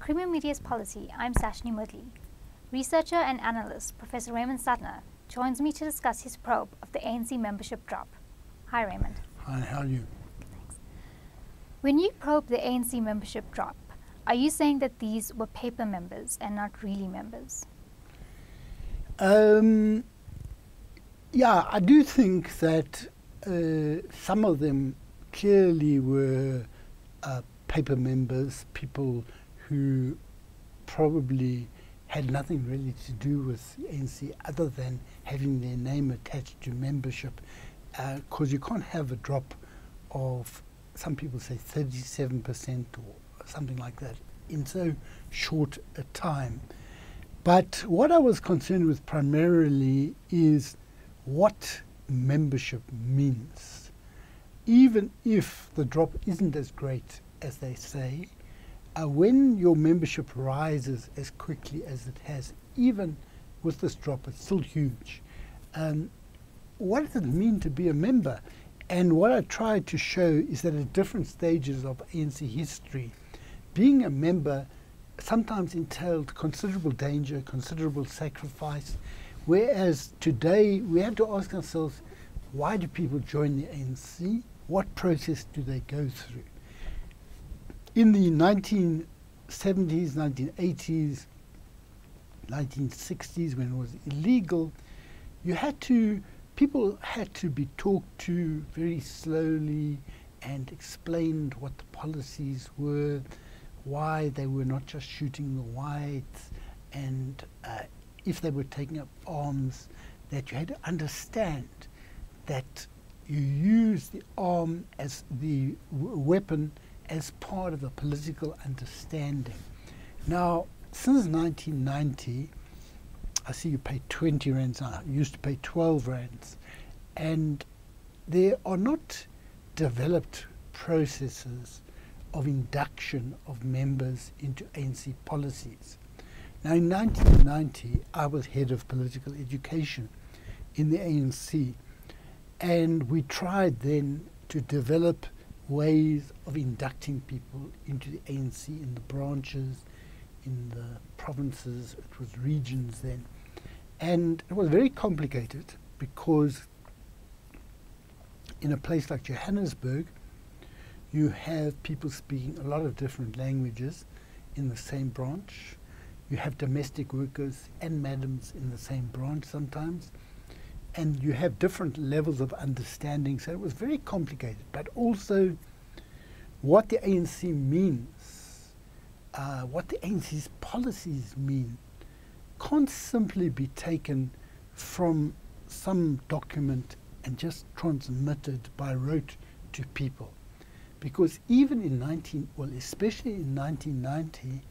Creamer Media's Policy, I'm Sashni Mudley. Researcher and analyst Professor Raymond Suttner joins me to discuss his probe of the ANC membership drop. Hi Raymond. Hi, how are you? Thanks. When you probe the ANC membership drop, are you saying that these were paper members and not really members? Yeah, I do think that some of them clearly were paper members, people who probably had nothing really to do with the ANC other than having their name attached to membership, because you can't have a drop of, some people say 37% or something like that in so short a time. But what I was concerned with primarily is what membership means. Even if the drop isn't as great as they say, when your membership rises as quickly as it has, even with this drop, it's still huge. What does it mean to be a member? And what I tried to show is that at different stages of ANC history, being a member sometimes entailed considerable danger, considerable sacrifice, whereas today we have to ask ourselves, why do people join the ANC? What process do they go through? In the 1970s, 1980s, 1960s, when it was illegal, people had to be talked to very slowly and explained what the policies were, why they were not just shooting the whites, and if they were taking up arms, that you had to understand that you use the arm as the weapon as part of a political understanding. Now, since 1990, I see you pay 20 rands now. You used to pay 12 rands. And there are not developed processes of induction of members into ANC policies. Now, in 1990, I was head of political education in the ANC, and we tried then to develop ways of inducting people into the ANC in the branches, in the provinces, it was regions then. And it was very complicated because in a place like Johannesburg, you have people speaking a lot of different languages in the same branch. You have domestic workers and madams in the same branch sometimes. And you have different levels of understanding. So it was very complicated. But also what the ANC means, what the ANC's policies mean, can't simply be taken from some document and just transmitted by rote to people. Because even in especially in 1990,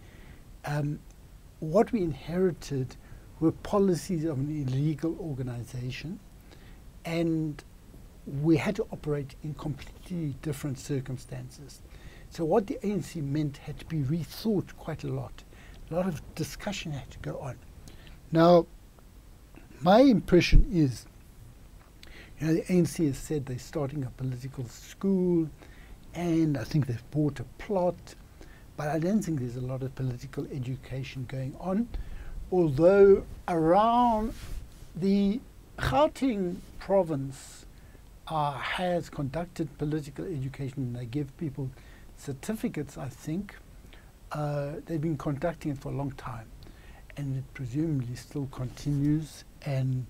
what we inherited were policies of an illegal organization, and we had to operate in completely different circumstances. So what the ANC meant had to be rethought quite a lot. A lot of discussion had to go on. Now, my impression is, the ANC has said they're starting a political school, and I think they've bought a plot, but I don't think there's a lot of political education going on, although around the Gauteng province has conducted political education, and they give people certificates, I think. They've been conducting it for a long time, and it presumably still continues, and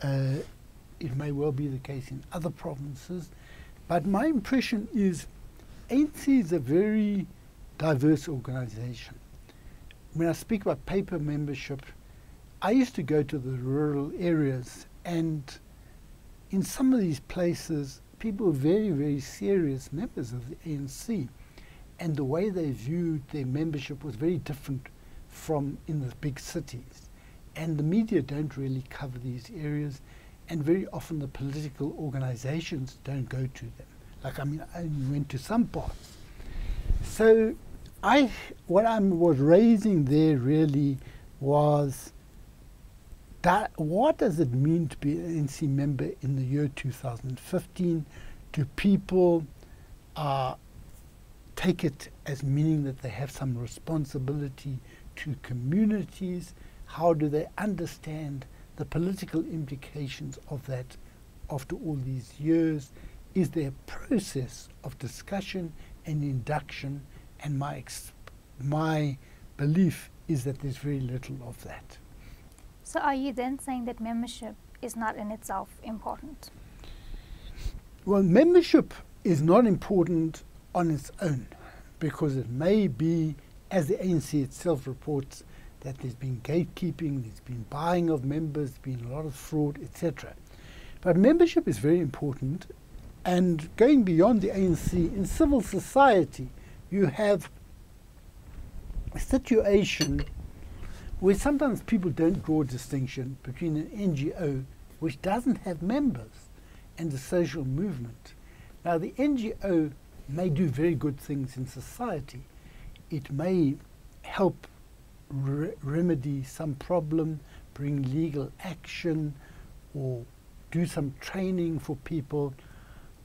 it may well be the case in other provinces. But my impression is ANC is a very diverse organization. When I speak about paper membership, I used to go to the rural areas, and in some of these places, people were very, very serious members of the ANC, and the way they viewed their membership was very different from in the big cities. And the media don't really cover these areas, and very often the political organizations don't go to them. Like, I mean, I only went to some parts. So what I was raising there really was that what does it mean to be an ANC member in the year 2015 to people take it as meaning that they have some responsibility to communities? How do they understand the political implications of that after all these years? Is there a process of discussion and induction? And my belief is that there's very little of that. So are you then saying that membership is not in itself important? Well, membership is not important on its own, because it may be, as the ANC itself reports, that there's been gatekeeping, there's been buying of members, there's been a lot of fraud, etc. But membership is very important, and going beyond the ANC, in civil society, you have a situation where sometimes people don't draw a distinction between an NGO which doesn't have members and the social movement. Now, the NGO may do very good things in society. It may help remedy some problem, bring legal action, or do some training for people.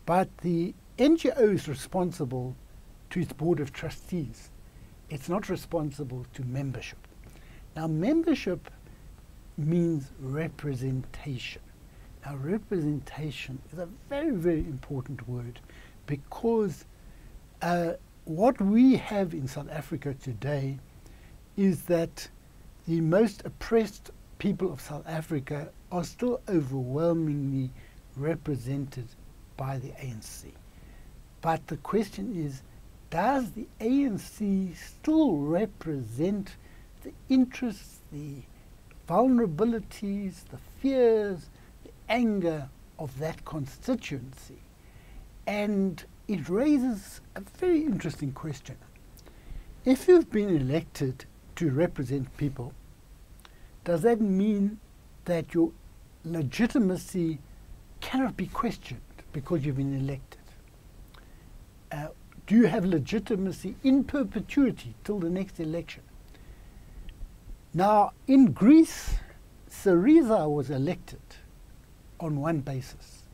But the NGO is responsible to its board of trustees. It's not responsible to membership. Now, membership means representation. Now, representation is a very, very important word, because what we have in South Africa today is that the most oppressed people of South Africa are still overwhelmingly represented by the ANC. But the question is, does the ANC still represent the interests, the vulnerabilities, the fears, the anger of that constituency? And it raises a very interesting question. If you've been elected to represent people, does that mean that your legitimacy cannot be questioned because you've been elected? Do you have legitimacy in perpetuity till the next election? Now, in Greece, Syriza was elected on one basis.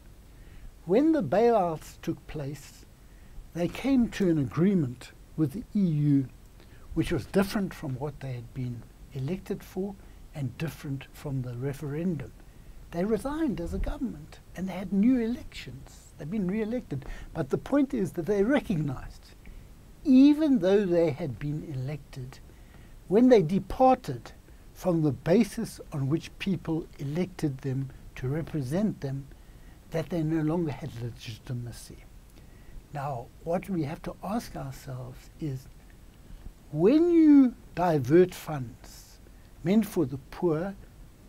When the bailouts took place, they came to an agreement with the EU, which was different from what they had been elected for and different from the referendum. They resigned as a government and they had new elections. They've been re-elected. But the point is that they recognized, even though they had been elected, when they departed from the basis on which people elected them to represent them, that they no longer had legitimacy. Now, what we have to ask ourselves is, when you divert funds meant for the poor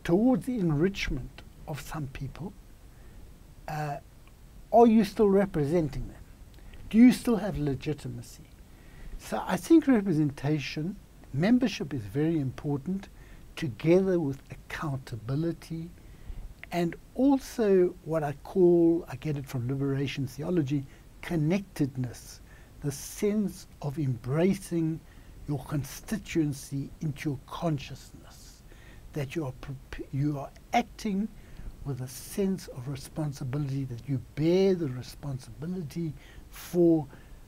towards the enrichment of some people, are you still representing them? Do you still have legitimacy? So I think representation, membership is very important, together with accountability, and also what I call, I get it from liberation theology, connectedness, the sense of embracing your constituency into your consciousness, that you are acting with a sense of responsibility, that you bear the responsibility for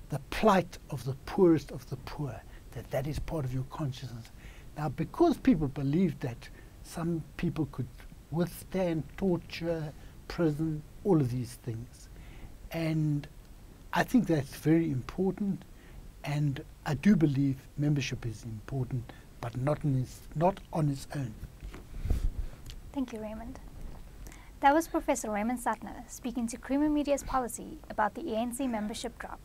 the plight of the poorest of the poor, that is part of your consciousness. Now, because people believe that some people could withstand torture, prison, all of these things, and I think that's very important, and I do believe membership is important, but not on its own. Thank you, Raymond. That was Professor Raymond Suttner speaking to Creamer Media's Policy about the ANC membership drop.